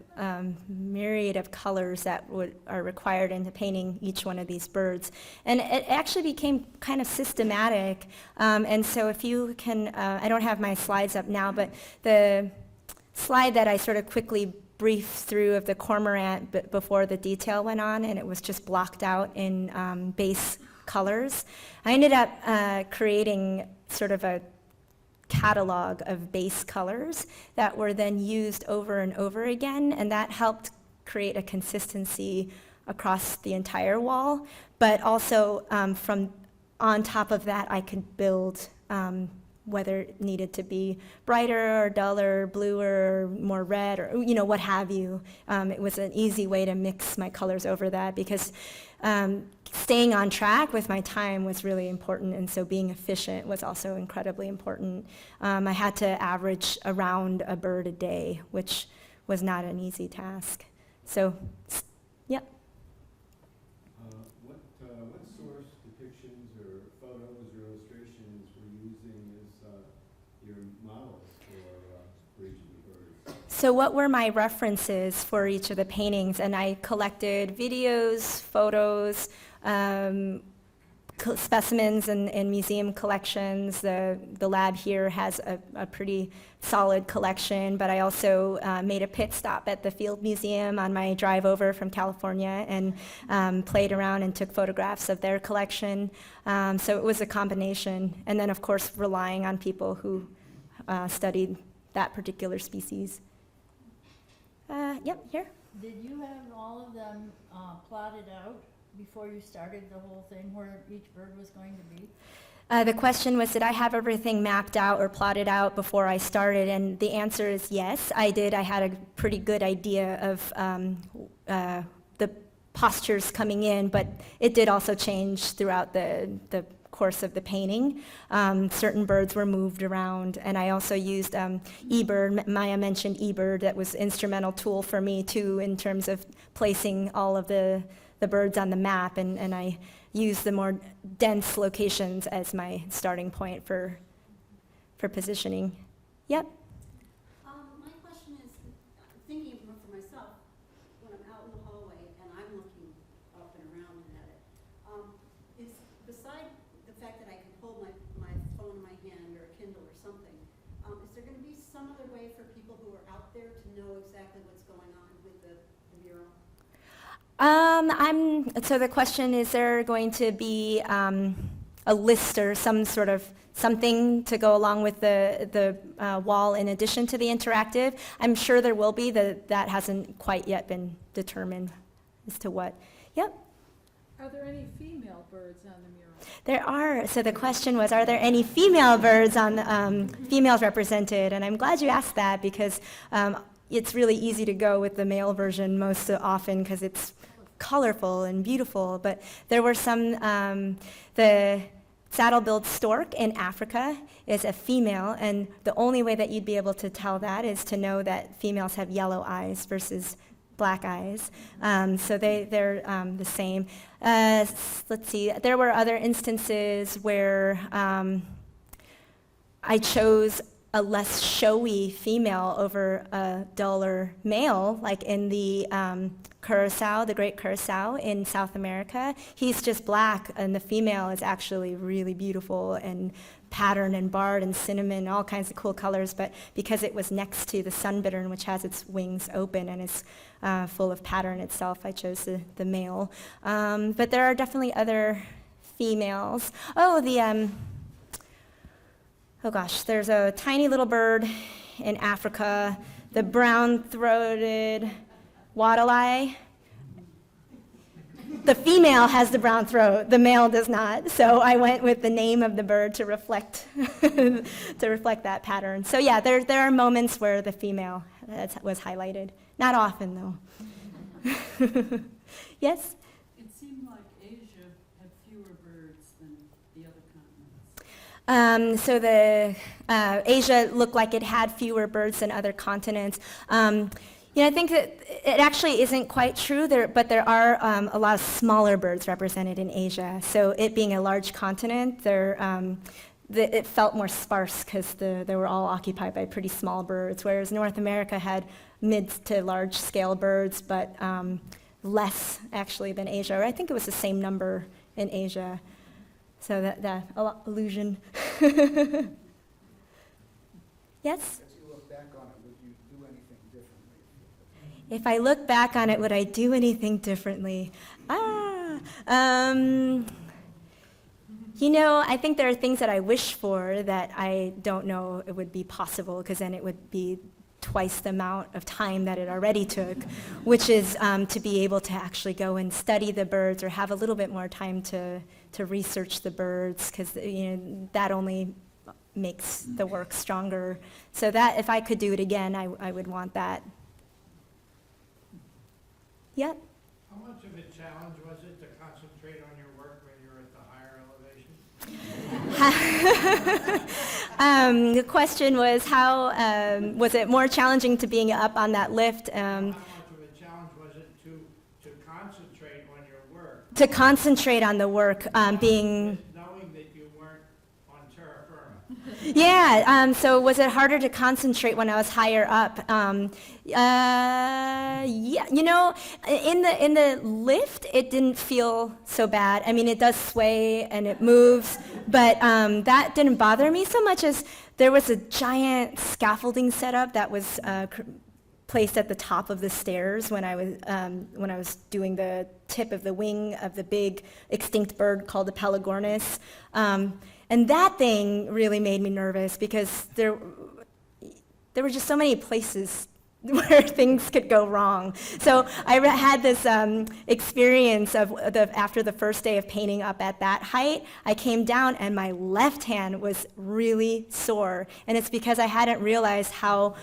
G: myriad of colors that are required into painting each one of these birds? And it actually became kind of systematic. And so if you can, I don't have my slides up now, but the slide that I sort of quickly briefed through of the cormorant before the detail went on, and it was just blocked out in base colors. I ended up creating sort of a catalog of base colors that were then used over and over again, and that helped create a consistency across the entire wall. But also from on top of that, I could build whether it needed to be brighter or duller, bluer, more red, or what have you. It was an easy way to mix my colors over that, because staying on track with my time was really important, and so being efficient was also incredibly important. I had to average around a bird a day, which was not an easy task. So, yep.
L: What source depictions or photos or illustrations were you using as your models for each of the birds?
G: So what were my references for each of the paintings? And I collected videos, photos, specimens in museum collections. The lab here has a pretty solid collection, but I also made a pit stop at the Field Museum on my drive over from California and played around and took photographs of their collection. So it was a combination. And then, of course, relying on people who studied that particular species. Yep, here.
K: Did you have all of them plotted out before you started the whole thing, where each bird was going to be?
G: The question was, did I have everything mapped out or plotted out before I started? And the answer is yes, I did. I had a pretty good idea of the postures coming in, but it did also change throughout the course of the painting. Certain birds were moved around, and I also used eBird. Maya mentioned eBird. That was an instrumental tool for me too, in terms of placing all of the birds on the map, and I used the more dense locations as my starting point for positioning. Yep.
K: My question is, thinking for myself, when I'm out in the hallway and I'm looking up and around and at it, is beside the fact that I can hold my phone in my hand or a Kindle or something, is there going to be some other way for people who are out there to know exactly what's going on with the mural?
G: So the question, is there going to be a list or some sort of something to go along with the wall in addition to the interactive? I'm sure there will be. That hasn't quite yet been determined as to what. Yep.
H: Are there any female birds on the mural?
G: There are. So the question was, are there any female birds on the, females represented? And I'm glad you asked that because it's really easy to go with the male version most often because it's colorful and beautiful. But there were some, the saddle-billed stork in Africa is a female, and the only way that you'd be able to tell that is to know that females have yellow eyes versus black eyes. So they're the same. Let's see, there were other instances where I chose a less showy female over a duller male, like in the curassow, the great curassow in South America. He's just black, and the female is actually really beautiful and patterned and barred and cinnamon, all kinds of cool colors, but because it was next to the sunbittern, which has its wings open and is full of pattern itself, I chose the male. But there are definitely other females. Oh, oh gosh, there's a tiny little bird in Africa, the brown-throated wattle-eye. The female has the brown throat, the male does not. So I went with the name of the bird to reflect that pattern. So yeah, there are moments where the female was highlighted. Not often, though. Yes?
K: It seemed like Asia had fewer birds than the other continents.
G: So Asia looked like it had fewer birds than other continents. I think that it actually isn't quite true, but there are a lot of smaller birds represented in Asia. So it being a large continent, it felt more sparse because they were all occupied by pretty small birds, whereas North America had mid to large scale birds, but less actually than Asia. Or I think it was the same number in Asia. So that illusion. Yes? If I look back on it, would I do anything differently? I think there are things that I wish for that I don't know it would be possible, because then it would be twice the amount of time that it already took, which is to be able to actually go and study the birds or have a little bit more time to research the birds, because that only makes the work stronger. So that, if I could do it again, I would want that. Yep.
M: How much of a challenge was it to concentrate on your work when you were at the higher elevation?
G: The question was how, was it more challenging to being up on that lift?
M: How much of a challenge was it to concentrate on your work?
G: To concentrate on the work, being...
M: Knowing that you weren't on terra firma.
G: Yeah, so was it harder to concentrate when I was higher up? Yeah, in the lift, it didn't feel so bad. I mean, it does sway and it moves, but that didn't bother me so much as there was a giant scaffolding setup that was placed at the top of the stairs when I was doing the tip of the wing of the big extinct bird called the Pelagornis. And that thing really made me nervous because there were just so many places where things could go wrong. So I had this experience of after the first day of painting up at that height, I came down and my left hand was really sore. And it's because I hadn't realized how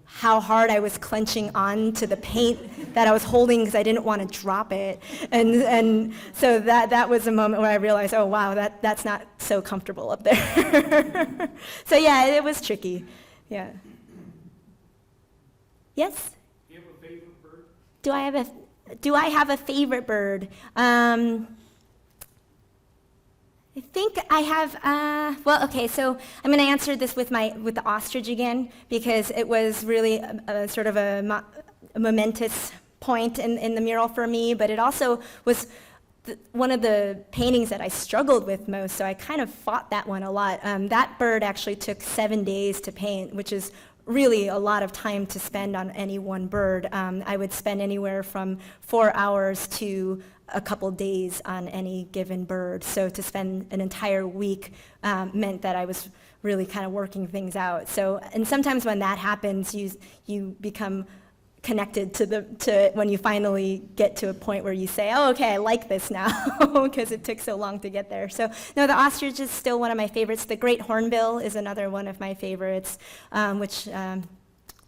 G: hard I was clenching on to the paint that I was holding because I didn't want to drop it. And so that was a moment where I realized, oh wow, that's not so comfortable up there. So yeah, it was tricky. Yeah. Yes?
I: Do you have a favorite bird?
G: Do I have a favorite bird? I think I have, okay, so I'm going to answer this with the ostrich again, because it was really a sort of a momentous point in the mural for me, but it also was one of the paintings that I struggled with most, so I kind of fought that one a lot. That bird actually took 7 days to paint, which is really a lot of time to spend on any one bird. I would spend anywhere from 4 hours to a couple days on any given bird. So to spend an entire week meant that I was really kind of working things out. So, and sometimes when that happens, you become connected to when you finally get to a point where you say, oh, okay, I like this now, because it took so long to get there. So no, the ostrich is still one of my favorites. The great hornbill is another one of my favorites, which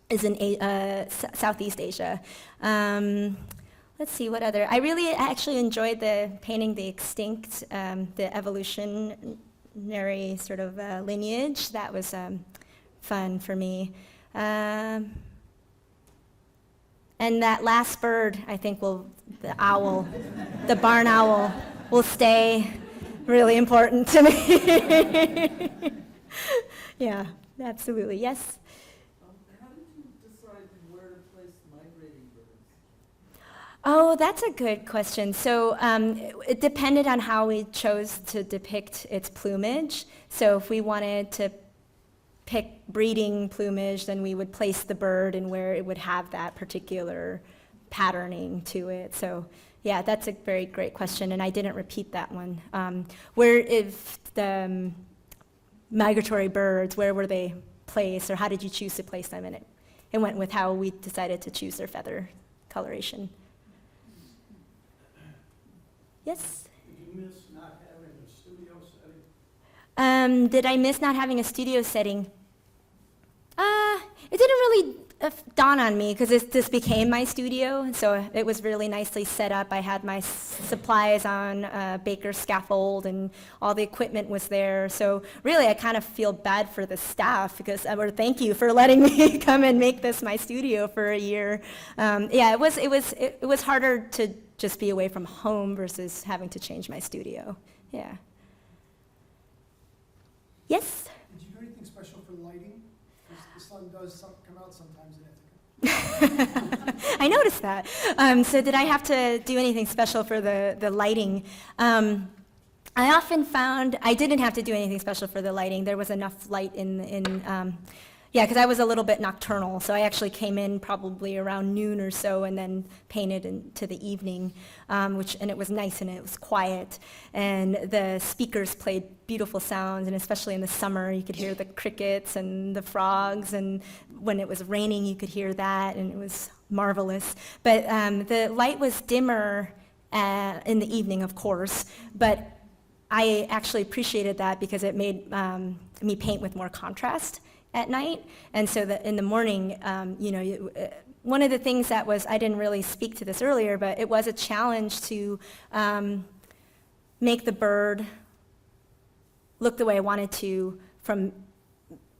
G: is in Southeast Asia. Let's see, what other? I really actually enjoyed painting the extinct, the evolutionary sort of lineage. That was fun for me. And that last bird, I think the owl, the barn owl, will stay really important to me. Yeah, absolutely. Yes?
F: How did you decide where to place migrating birds?
G: Oh, that's a good question. So it depended on how we chose to depict its plumage. So if we wanted to pick breeding plumage, then we would place the bird and where it would have that particular patterning to it. So yeah, that's a very great question, and I didn't repeat that one. Where, if the migratory birds, where were they placed, or how did you choose to place them? And it went with how we decided to choose their feather coloration. Yes?
M: Did you miss not having a studio setting?
G: Did I miss not having a studio setting? It didn't really dawn on me because this became my studio, so it was really nicely set up. I had my supplies on Baker's scaffold, and all the equipment was there. So really, I kind of feel bad for the staff or thank you for letting me come and make this my studio for a year. Yeah, it was harder to just be away from home versus having to change my studio. Yeah. Yes?
N: Did you do anything special for lighting? Because the sun does come out sometimes in Ithaca.
G: I noticed that. So did I have to do anything special for the lighting? I often found I didn't have to do anything special for the lighting. There was enough light yeah, because I was a little bit nocturnal, so I actually came in probably around noon or so and then painted into the evening, and it was nice and it was quiet. And the speakers played beautiful sounds, and especially in the summer, you could hear the crickets and the frogs, and when it was raining, you could hear that, and it was marvelous. But the light was dimmer in the evening, of course, but I actually appreciated that because it made me paint with more contrast at night. And so that in the morning, one of the things that was, I didn't really speak to this earlier, but it was a challenge to make the bird look the way I wanted to from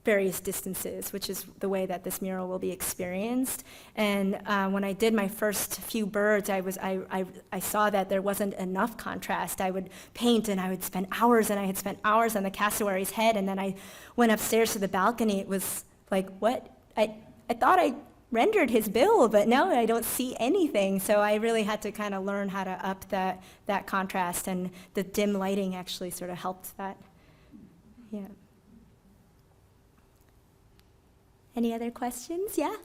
G: various distances, which is the way that this mural will be experienced. And when I did my first few birds, I saw that there wasn't enough contrast. I would paint and I would spend hours, and I had spent hours on the cassowary's head, and then I went upstairs to the balcony. It was like, what? I thought I rendered his bill, but no, I don't see anything. So I really had to kind of learn how to up that contrast, and the dim lighting actually sort of helped that. Yeah. Any other questions? Yeah?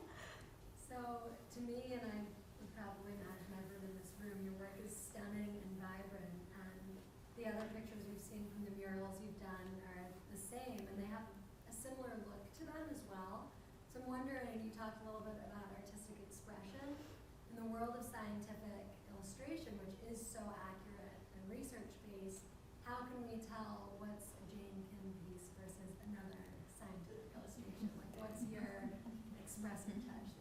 K: So, to me, and I would probably imagine everyone in this room, your work is stunning and vibrant, and the other pictures we've seen from the murals you've done are the same, and they have a similar look to them as well. So I'm wondering, you talked a little bit about artistic expression. In the world of scientific illustration, which is so accurate and research-based, how can we tell what's a Jane Kim piece versus another scientific illustration? Like, what's your expressive touch?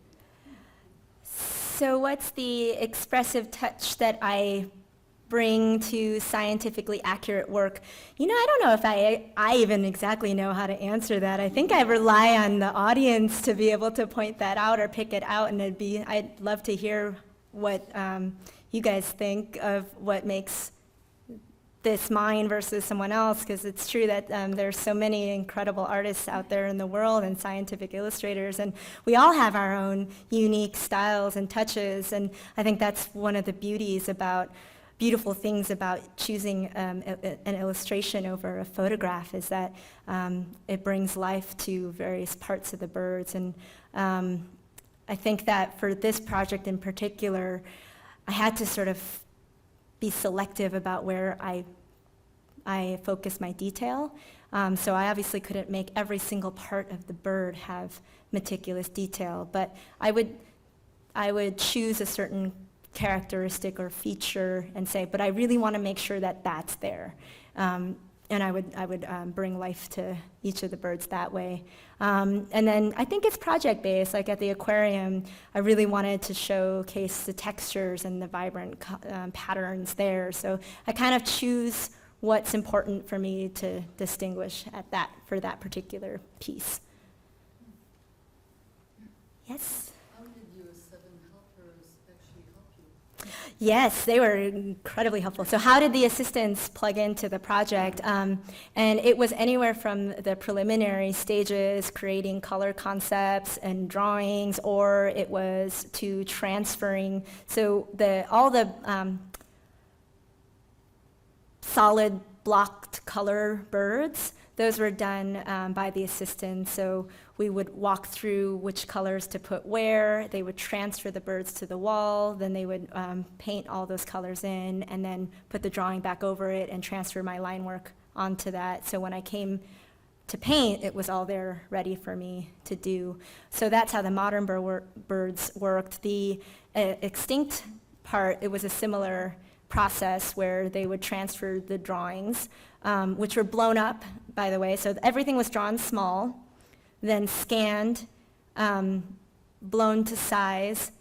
G: So what's the expressive touch that I bring to scientifically accurate work? I don't know if I even exactly know how to answer that. I think I rely on the audience to be able to point that out or pick it out, and I'd love to hear what you guys think of what makes this mine versus someone else, because it's true that there's so many incredible artists out there in the world and scientific illustrators, and we all have our own unique styles and touches, and I think that's one of the beautiful things about choosing an illustration over a photograph, is that it brings life to various parts of the birds. And I think that for this project in particular, I had to sort of be selective about where I focus my detail. So I obviously couldn't make every single part of the bird have meticulous detail, but I would I would choose a certain characteristic or feature and say, but I really want to make sure that that's there. And I would bring life to each of the birds that way. And then I think it's project-based. Like at the aquarium, I really wanted to showcase the textures and the vibrant patterns there. So I kind of choose what's important for me to distinguish for that particular piece. Yes?
K: How did your 7 helpers actually help you?
G: Yes, they were incredibly helpful. So how did the assistants plug into the project? And it was anywhere from the preliminary stages, creating color concepts and drawings, or it was to transferring. So all the solid blocked color birds, those were done by the assistants. So we would walk through which colors to put where. They would transfer the birds to the wall. Then they would paint all those colors in and then put the drawing back over it and transfer my line work onto that. So when I came to paint, it was all there ready for me to do. So that's how the modern birds worked. The extinct part, it was a similar process where they would transfer the drawings, which were blown up, by the way. So everything was drawn small, then scanned, blown to size,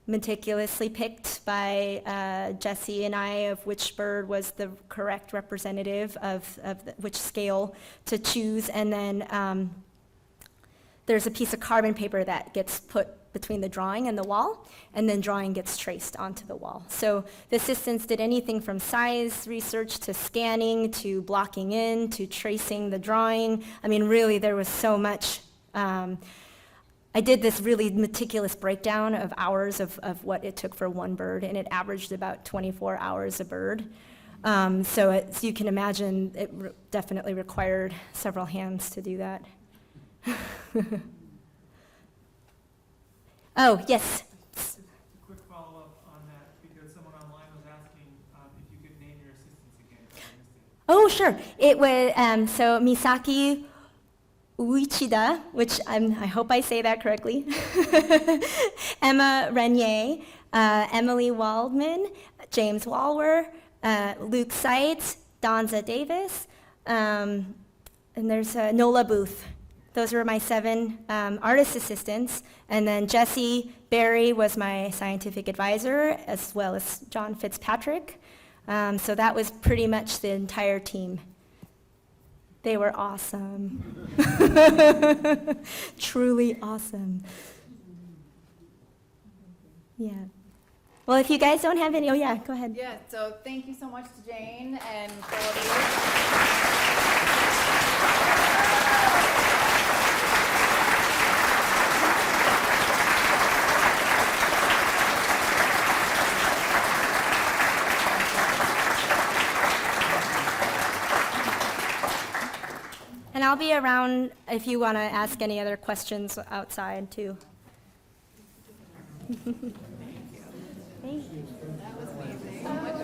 G: meticulously picked by Jesse and I of which bird was the correct representative of which scale to choose. And then there's a piece of carbon paper that gets put between the drawing and the wall, and then drawing gets traced onto the wall. So the assistants did anything from size research to scanning to blocking in to tracing the drawing. I mean, really, there was so much. I did this really meticulous breakdown of hours of what it took for one bird, and it averaged about 24 hours a bird. So you can imagine it definitely required several hands to do that. Oh, yes.
J: Just a quick follow-up on that, because someone online was asking if you could name your assistants again, 'cause I missed it.
G: Oh, sure. It was, so Misaki Uichida, which I hope I say that correctly, Emma Renier, Emily Waldman, James Walwer, Luke Seitz, Donza Davis, and there's Nola Booth. Those were my 7 artist assistants. And then Jesse Barry was my scientific advisor, as well as John Fitzpatrick. So that was pretty much the entire team. They were awesome. Truly awesome. Yeah. Well, if you guys don't have any, oh yeah, go ahead.
A: Yeah, so thank you so much to Jane and for all of you.
G: And I'll be around if you want to ask any other questions outside, too. Thank you.
A: That was amazing.